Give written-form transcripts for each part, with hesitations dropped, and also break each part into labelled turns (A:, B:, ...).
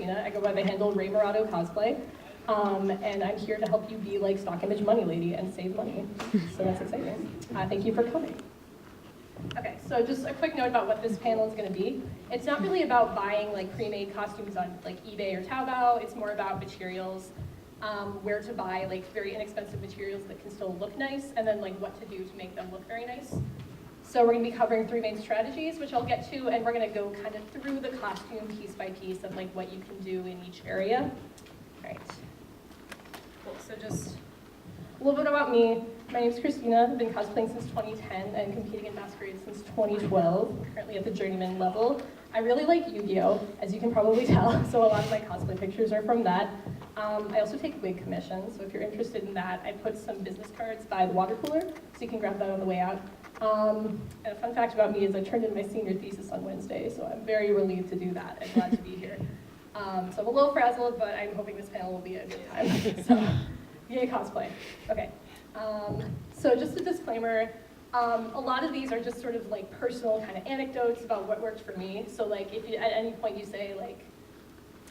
A: I go by the handle Morado Cosplay, and I'm here to help you be like stock image money lady and save money. So that's exciting. Thank you for coming. Okay, so just a quick note about what this panel is going to be. It's not really about buying like pre-made costumes on like eBay or Taobao. It's more about materials, where to buy like very inexpensive materials that can still look nice, and then like what to do to make them look very nice. So we're going to be covering 3 main strategies, which I'll get to, and we're going to go kind of through the costume piece by piece of like what you can do in each area. All right. Cool. So just a little bit about me. My name's Christina. I've been cosplaying since 2010 and competing in Masquerade since 2012, currently at the journeyman level. I really like Yu-Gi-Oh!, as you can probably tell, so a lot of my cosplay pictures are from that. I also take wig commissions, so if you're interested in that, I put some business cards by the water cooler, so you can grab that on the way out. And a fun fact about me is I turned in my senior thesis on Wednesday, so I'm very relieved to do that and glad to be here. So I'm a little frazzled, but I'm hoping this panel will be a good time. So, yay cosplay. Okay. So just a disclaimer, a lot of these are just sort of like personal kind of anecdotes about what worked for me. So like if you, at any point you say like,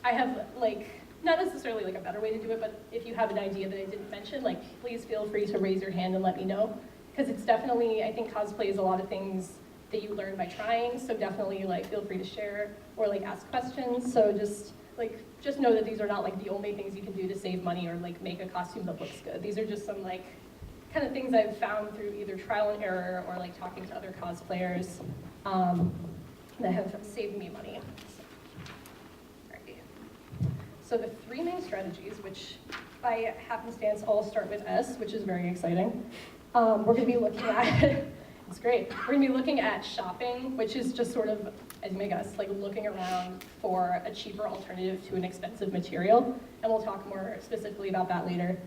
A: I have like, not necessarily like a better way to do it, but if you have an idea that I didn't mention, like please feel free to raise your hand and let me know. Because it's definitely, I think cosplay is a lot of things that you learn by trying, so definitely like feel free to share or like ask questions. So just know that these are not like the only things you can do to save money or like make a costume that looks good. These are just some like kind of things I've found through either trial and error or like talking to other cosplayers that have saved me money. So the 3 main strategies, which by happenstance all start with S, which is very exciting. We're going to be looking at, it's great, we're going to be looking at shopping, which is just sort of, as you may guess, like looking around for a cheaper alternative to an expensive material, and we'll talk more specifically about that later.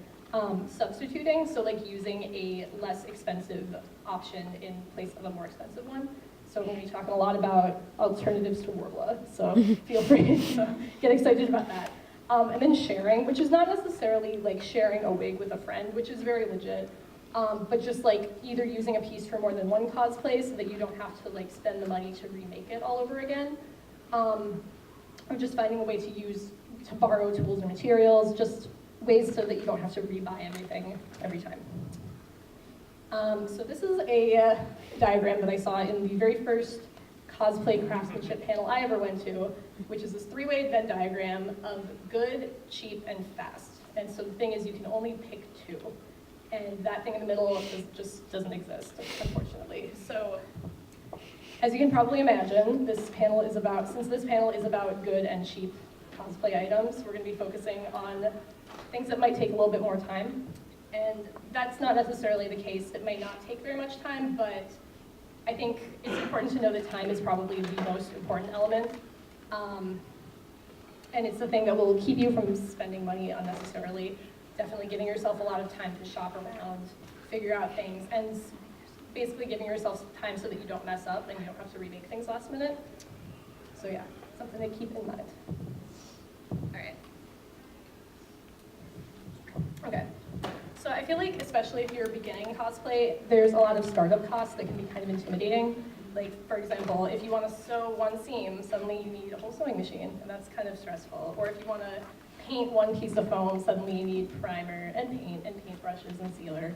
A: Substituting, so like using a less expensive option in place of a more expensive one. So we're going to be talking a lot about alternatives to Warbler, so feel free to get excited about that. And then sharing, which is not necessarily like sharing a wig with a friend, which is very legit. But just like either using a piece for more than one cosplay so that you don't have to like spend the money to remake it all over again. Or just finding a way to borrow tools and materials, just ways so that you don't have to rebuy everything every time. So this is a diagram that I saw in the very first Cosplay Craftsmanship panel I ever went to, which is this 3-way Venn diagram of good, cheap, and fast. And so the thing is you can only pick 2. And that thing in the middle just doesn't exist, unfortunately. So, as you can probably imagine, this panel is about, since this panel is about good and cheap cosplay items, we're going to be focusing on things that might take a little bit more time. And that's not necessarily the case. It may not take very much time, but I think it's important to know that time is probably the most important element. And it's the thing that will keep you from spending money unnecessarily. Definitely giving yourself a lot of time to shop around, figure out things, and basically giving yourself time so that you don't mess up and you don't have to remake things last minute. So yeah, something to keep in mind. All right. Okay. So I feel like, especially if you're beginning cosplay, there's a lot of startup costs that can be kind of intimidating. Like, for example, if you want to sew one seam, suddenly you need a whole sewing machine, and that's kind of stressful. Or if you want to paint one piece of foam, suddenly you need primer and paintbrushes and sealer.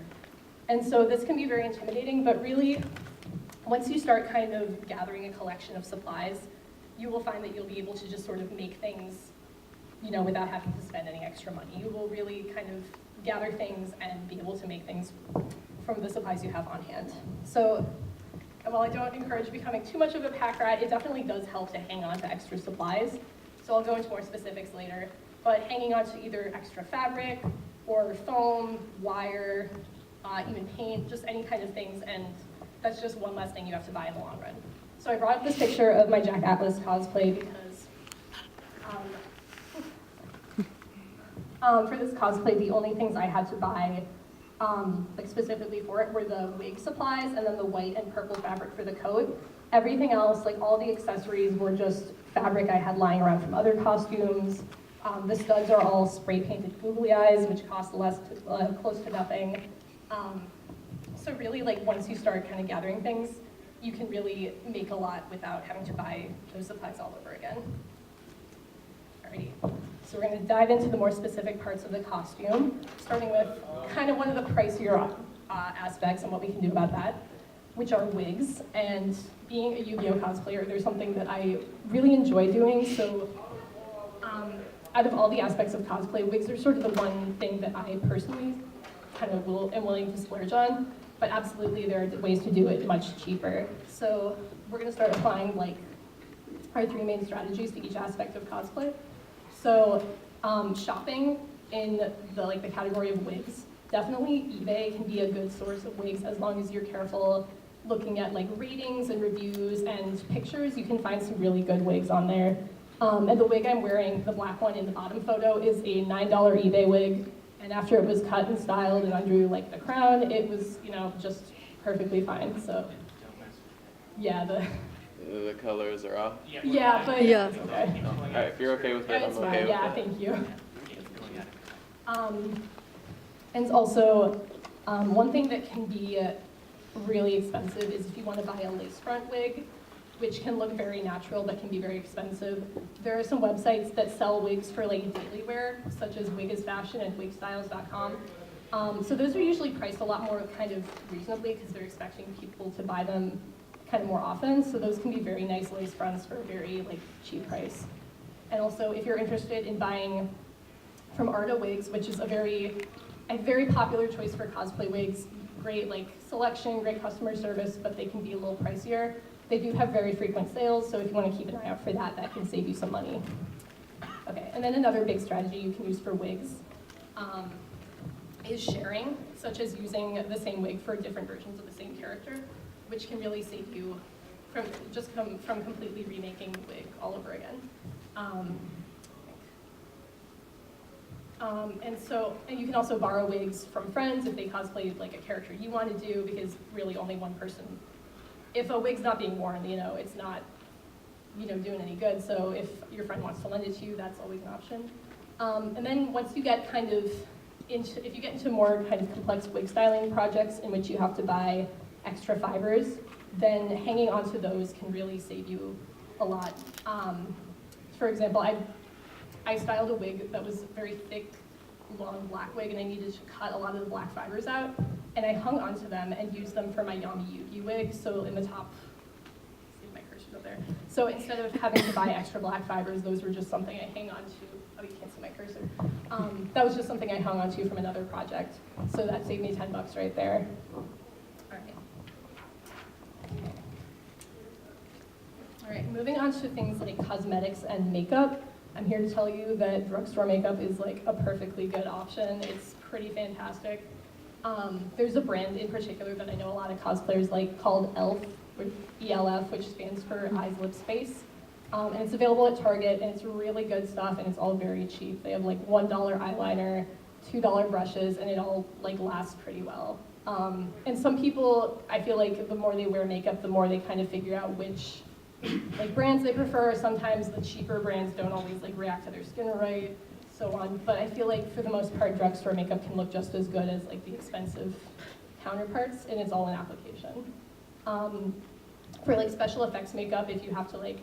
A: And so this can be very intimidating, but really, once you start kind of gathering a collection of supplies, you will find that you'll be able to just sort of make things, you know, without having to spend any extra money. You will really kind of gather things and be able to make things from the supplies you have on hand. So, and while I don't encourage becoming too much of a pack rat, it definitely does help to hang on to extra supplies. So I'll go into more specifics later. But hanging on to either extra fabric or foam, wire, even paint, just any kind of things, and that's just one less thing you have to buy in the long run. So I brought up this picture of my Jack Atlas cosplay because for this cosplay, the only things I had to buy, like specifically for it, were the wig supplies and then the white and purple fabric for the coat. Everything else, like all the accessories, were just fabric I had lying around from other costumes. The studs are all spray painted googly eyes, which cost close to nothing. So really, like once you start kind of gathering things, you can really make a lot without having to buy those supplies all over again. Alrighty. So we're going to dive into the more specific parts of the costume, starting with kind of one of the pricier aspects and what we can do about that, which are wigs. And being a Yu-Gi-Oh cosplayer, there's something that I really enjoy doing. So out of all the aspects of cosplay, wigs are sort of the one thing that I personally kind of am willing to splurge on. But absolutely, there are ways to do it much cheaper. So we're going to start applying like our 3 main strategies to each aspect of cosplay. So shopping in the category of wigs, definitely eBay can be a good source of wigs as long as you're careful looking at like ratings and reviews and pictures. You can find some really good wigs on there. And the wig I'm wearing, the black one in the bottom photo, is a $9 eBay wig. And after it was cut and styled and undrew like the crown, it was, just perfectly fine. So, yeah,
B: the colors are off?
A: Yeah, but
C: yeah.
A: it's okay.
B: All right, if you're okay with it, I'm
A: It's
B: okay
A: fine,
B: with
A: yeah,
B: it.
A: thank you. And also, one thing that can be really expensive is if you want to buy a lace front wig, which can look very natural but can be very expensive. There are some websites that sell wigs for like daily wear, such as Wig is Fashion and wigstyles.com. So those are usually priced a lot more kind of reasonably because they're expecting people to buy them kind of more often. So those can be very nice lace fronts for a very like cheap price. And also, if you're interested in buying from Arta Wigs, which is a very popular choice for cosplay wigs, great like selection, great customer service, but they can be a little pricier. They do have very frequent sales, so if you want to keep an eye out for that, that can save you some money. Okay, and then another big strategy you can use for wigs is sharing, such as using the same wig for different versions of the same character, which can really save you from completely remaking the wig all over again. And you can also borrow wigs from friends if they cosplay like a character you want to do, because really only one person. If a wig's not being worn, it's not, doing any good. So if your friend wants to lend it to you, that's always an option. And then once you get if you get into more kind of complex wig styling projects in which you have to buy extra fibers, then hanging onto those can really save you a lot. For example, I styled a wig that was very thick, long black wig, and I needed to cut a lot of the black fibers out. And I hung onto them and used them for my Yami Yugi wig. So in the top, see if my cursor's up there. So instead of having to buy extra black fibers, those were just something I hang on to. Oh, you can't see my cursor. That was just something I hung onto from another project. So that saved me $10 right there. All right, moving on to things like cosmetics and makeup. I'm here to tell you that drugstore makeup is like a perfectly good option. It's pretty fantastic. There's a brand in particular that I know a lot of cosplayers like called ELF, or ELF, which stands for Eyes, Lips, Face. And it's available at Target, and it's really good stuff, and it's all very cheap. They have like $1 eyeliner, $2 brushes, and it all like lasts pretty well. And some people, I feel like the more they wear makeup, the more they kind of figure out which like brands they prefer. Sometimes the cheaper brands don't always like react to their skin right, so on. But I feel like for the most part, drugstore makeup can look just as good as like the expensive counterparts, and it's all in application. For like special effects makeup, if you have to like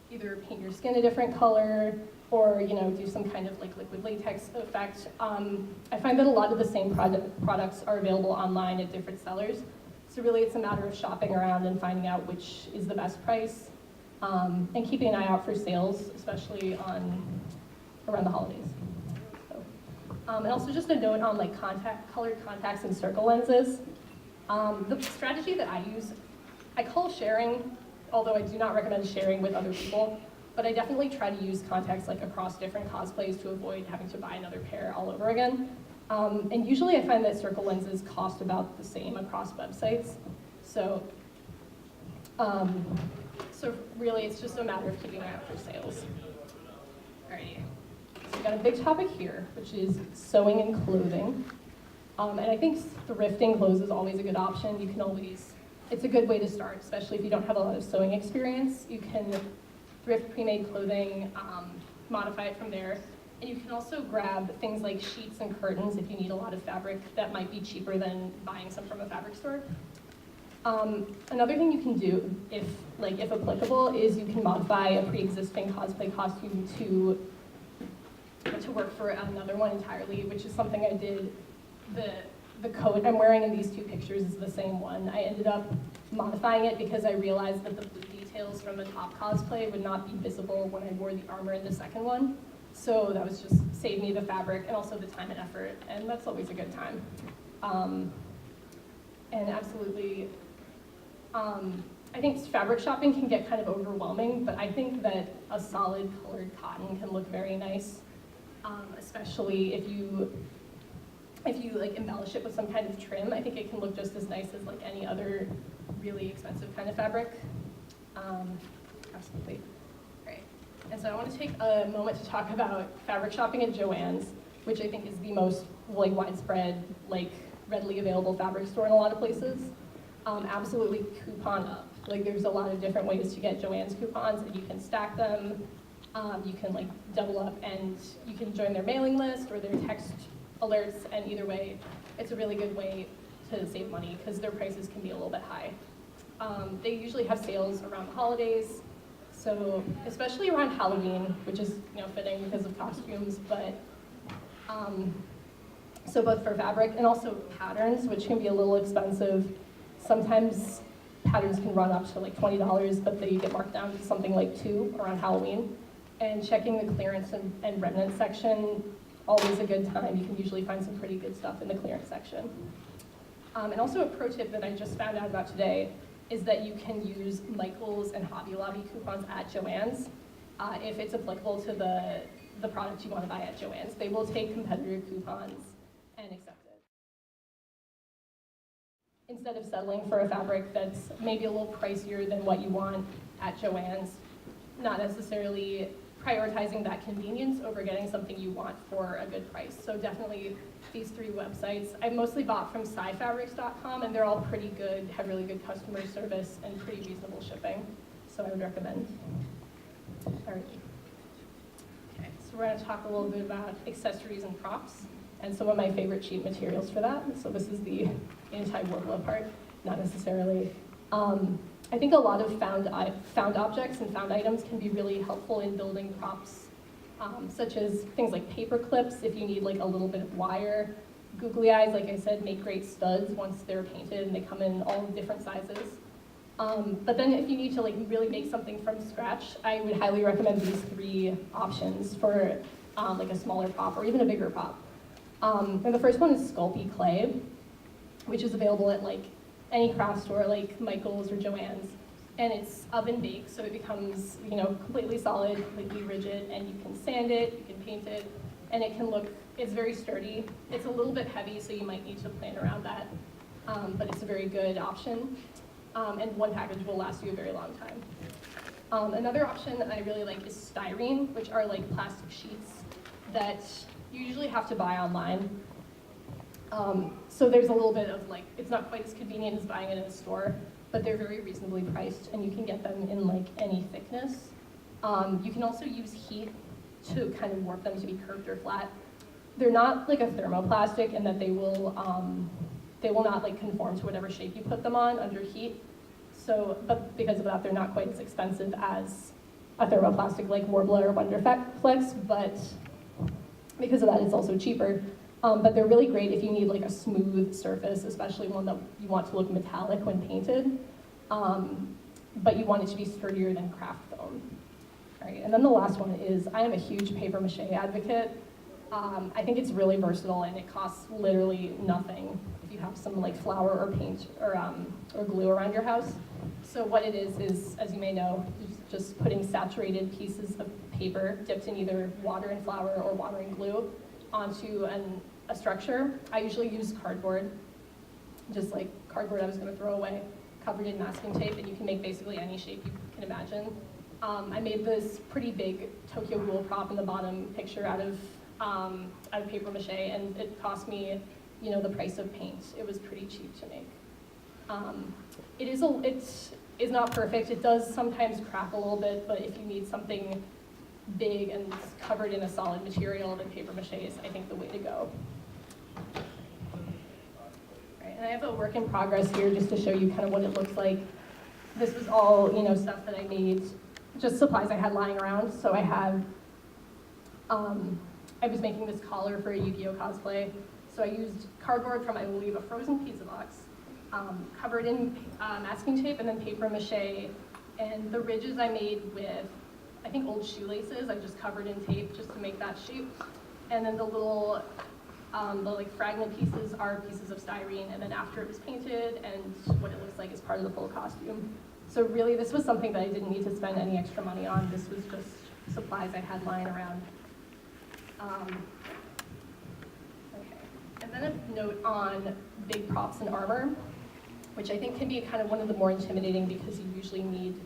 A: either paint your skin a different color or do some kind of like liquid latex effect, I find that a lot of the same products are available online at different sellers. So really, it's a matter of shopping around and finding out which is the best price, and keeping an eye out for sales, especially around the holidays. So, and also just a note on like colored contacts and circle lenses. The strategy that I use, I call sharing, although I do not recommend sharing with other people, but I definitely try to use contacts like across different cosplays to avoid having to buy another pair all over again. And usually I find that circle lenses cost about the same across websites. So really it's just a matter of keeping an eye out for sales. Alrighty, so we've got a big topic here, which is sewing and clothing. And I think thrifting clothes is always a good option. You can always, it's a good way to start, especially if you don't have a lot of sewing experience. You can thrift pre-made clothing, modify it from there. And you can also grab things like sheets and curtains if you need a lot of fabric that might be cheaper than buying some from a fabric store. Another thing you can do, if applicable, is you can modify a pre-existing cosplay costume to to work for another one entirely, which is something I did. The coat I'm wearing in these two pictures is the same one. I ended up modifying it because I realized that the blue details from the top cosplay would not be visible when I wore the armor in the second one. So that was just saved me the fabric and also the time and effort, and that's always a good time. And absolutely, I think fabric shopping can get kind of overwhelming, but I think that a solid colored cotton can look very nice, especially if you like embellish it with some kind of trim. I think it can look just as nice as like any other really expensive kind of fabric. Absolutely. Great. And so I want to take a moment to talk about fabric shopping at Joann's, which I think is the most like widespread, like readily available fabric store in a lot of places. Absolutely coupon up. Like there's a lot of different ways to get Joann's coupons, and you can stack them. You can like double up, and you can join their mailing list or their text alerts, and either way, it's a really good way to save money because their prices can be a little bit high. They usually have sales around the holidays, so especially around Halloween, which is fitting because of costumes, but so both for fabric and also patterns, which can be a little expensive. Sometimes patterns can run up to like $20, but they get marked down to something like $2 around Halloween. And checking the clearance and remnant section, always a good time. You can usually find some pretty good stuff in the clearance section. And also a pro tip that I just found out about today is that you can use Michael's and Hobby Lobby coupons at Joann's if it's applicable to the product you want to buy at Joann's. They will take competitor coupons and accept it. Instead of settling for a fabric that's maybe a little pricier than what you want at Joann's, not necessarily prioritizing that convenience over getting something you want for a good price. So definitely these three websites. I mostly bought from scifabrics.com, and they're all pretty good, have really good customer service and pretty reasonable shipping. So I would recommend. All right. Okay, so we're gonna talk a little bit about accessories and props, and some of my favorite cheap materials for that. So this is the anti-warbler part, not necessarily. I think a lot of found objects and found items can be really helpful in building props, such as things like paper clips if you need like a little bit of wire. Googly eyes, like I said, make great studs once they're painted, and they come in all different sizes. But then if you need to like really make something from scratch, I would highly recommend these three options for like a smaller prop or even a bigger prop. And the first one is Sculpey Clay, which is available at like any craft store like Michael's or Joann's, and it's oven baked, so it becomes completely solid, completely rigid, and you can sand it, you can paint it, and it can look, it's very sturdy. It's a little bit heavy, so you might need to plan around that, but it's a very good option, and one package will last you a very long time. Another option that I really like is styrene, which are like plastic sheets that you usually have to buy online. So there's a little bit of like, it's not quite as convenient as buying it in a store, but they're very reasonably priced, and you can get them in like any thickness. You can also use heat to kind of warp them to be curved or flat. They're not like a thermoplastic in that they will not like conform to whatever shape you put them on under heat. So, but because of that, they're not quite as expensive as a thermoplastic like Warbler or Wonderflex, but because of that, it's also cheaper. But they're really great if you need like a smooth surface, especially one that you want to look metallic when painted, but you want it to be sturdier than craft foam. All right, and then the last one is, I am a huge paper mache advocate. I think it's really versatile, and it costs literally nothing if you have some like flour or paint or glue around your house. So what it is, as you may know, just putting saturated pieces of paper dipped in either water and flour or water and glue onto a structure. I usually use cardboard, just like cardboard I was going to throw away, covered in masking tape, and you can make basically any shape you can imagine. I made this pretty big Tokyo Ghoul prop in the bottom picture out of paper mache, and it cost me, the price of paint. It was pretty cheap to make. It is not perfect. It does sometimes crack a little bit, but if you need something big and covered in a solid material, then paper mache is, I think, the way to go. Right, and I have a work in progress here just to show you kind of what it looks like. This was all, stuff that I made, just supplies I had lying around. So I have I was making this collar for a Yu-Gi-Oh cosplay. So I used cardboard from, I believe, a frozen pizza box, covered in masking tape and then paper mache. And the ridges I made with, I think, old shoelaces, I just covered in tape just to make that shape. And then the little, the like fragment pieces are pieces of styrene, and then after it was painted and what it looks like is part of the full costume. So really, this was something that I didn't need to spend any extra money on. This was just supplies I had lying around. Okay. And then a note on big props and armor, which I think can be kind of one of the more intimidating because you usually need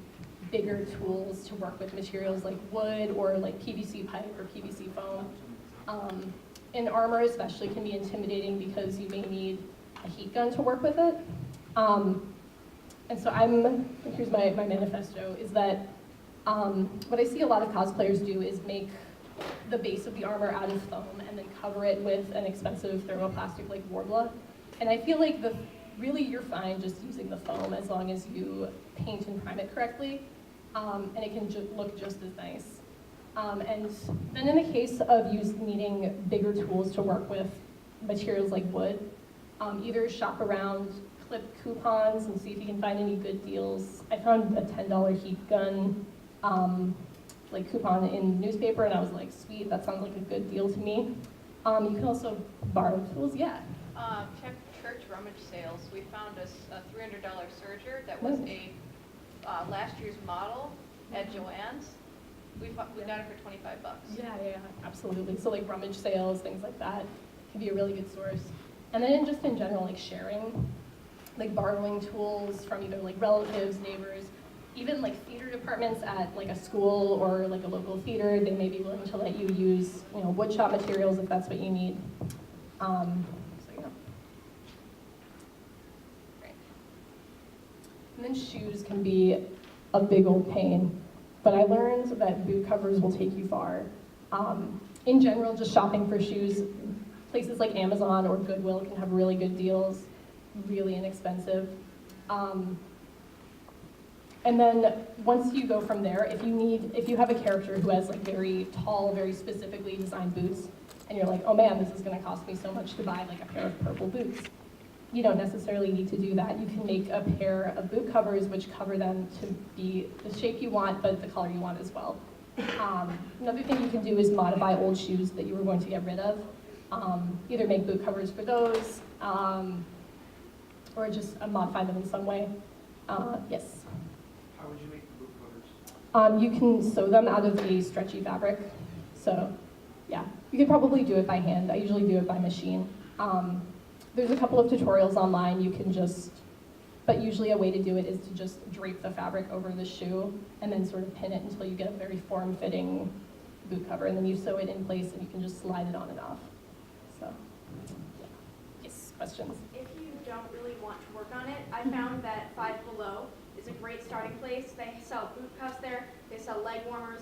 A: bigger tools to work with materials like wood or like PVC pipe or PVC foam. And armor especially can be intimidating because you may need a heat gun to work with it. And so here's my manifesto, is that what I see a lot of cosplayers do is make the base of the armor out of foam and then cover it with an expensive thermoplastic like Warbler. And I feel like really you're fine just using the foam as long as you paint and prime it correctly, and it can look just as nice. And then in the case of needing bigger tools to work with materials like wood, either shop around, clip coupons and see if you can find any good deals. I found a $10 heat gun like coupon in newspaper, and I was like, sweet, that sounds like a good deal to me. You can also borrow tools, yeah.
C: Check church rummage sales. We found a $300 serger that was a last year's model at Joann's. We got it for $25.
A: Yeah, absolutely. So like rummage sales, things like that can be a really good source. And then just in general, like sharing, like borrowing tools from either like relatives, neighbors, even like theater departments at like a school or like a local theater, they may be willing to let you use, wood shop materials if that's what you need. So yeah. Great. And then shoes can be a big old pain, but I learned that boot covers will take you far. In general, just shopping for shoes, places like Amazon or Goodwill can have really good deals, really inexpensive. And then once you go from there, if you have a character who has like very tall, very specifically designed boots, and you're like, oh man, this is gonna cost me so much to buy like a pair of purple boots, you don't necessarily need to do that. You can make a pair of boot covers which cover them to be the shape you want, but the color you want as well. Another thing you can do is modify old shoes that you were going to get rid of. Either make boot covers for those, or just modify them in some way. Yes?
D: How would you make the boot covers?
A: You can sew them out of a stretchy fabric. So, yeah, you could probably do it by hand. I usually do it by machine. There's a couple of tutorials online. You can but usually a way to do it is to just drape the fabric over the shoe and then sort of pin it until you get a very form-fitting boot cover, and then you sew it in place and you can just slide it on and off. So, yeah. Yes, questions?
E: If you don't really want to work on it, I found that Five Below is a great starting place. They sell boot cuffs there, they sell leg warmers.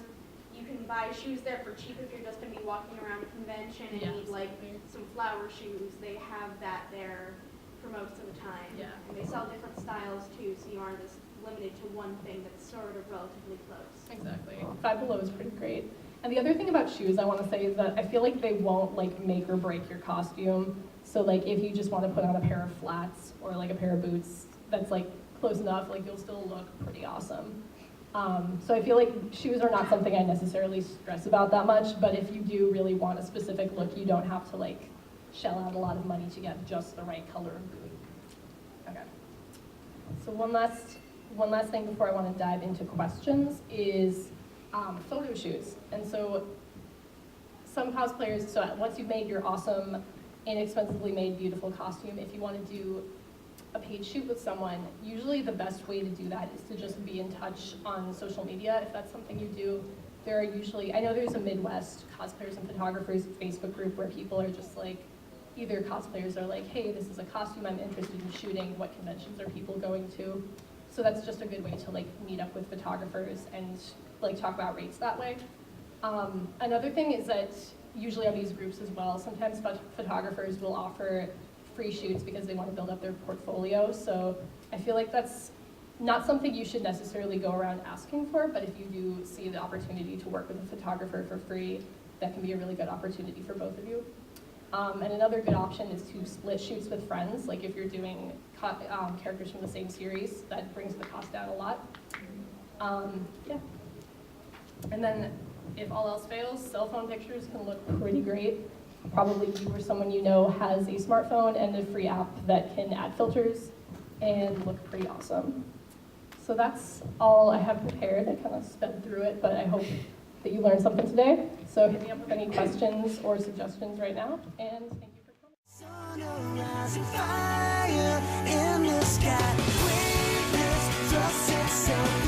E: You can buy shoes there for cheap if you're just going to be walking around a convention and need like some flower shoes. They have that there for most of the time.
A: Yeah.
E: And they sell different styles too, so you aren't just limited to one thing that's sort of relatively close.
A: Exactly. Five Below is pretty great. And the other thing about shoes I want to say is that I feel like they won't like make or break your costume. So like if you just want to put on a pair of flats or like a pair of boots that's like close enough, like you'll still look pretty awesome. So I feel like shoes are not something I necessarily stress about that much, but if you do really want a specific look, you don't have to like shell out a lot of money to get just the right color of boot. Okay. So one last thing before I want to dive into questions is photo shoots. And so some cosplayers, so once you've made your awesome, inexpensively made, beautiful costume, if you want to do a paid shoot with someone, usually the best way to do that is to just be in touch on social media. If that's something you do, there are usually, I know there's a Midwest cosplayers and photographers Facebook group where people are just like, either cosplayers are like, hey, this is a costume I'm interested in shooting, what conventions are people going to? So that's just a good way to like meet up with photographers and like talk about rates that way. Another thing is that usually on these groups as well, sometimes photographers will offer free shoots because they want to build up their portfolio. So I feel like that's not something you should necessarily go around asking for, but if you do see the opportunity to work with a photographer for free, that can be a really good opportunity for both of you. And another good option is to split shoots with friends. Like if you're doing characters from the same series, that brings the cost down a lot. Yeah. And then if all else fails, cell phone pictures can look pretty great. Probably you or someone you know has a smartphone and a free app that can add filters and look pretty awesome. So that's all I have prepared. I kind of sped through it, but I hope that you learned something today. So hit me up with any questions or suggestions right now, and thank you for coming.
F: Sun rising fire in the sky. Witness, trust itself.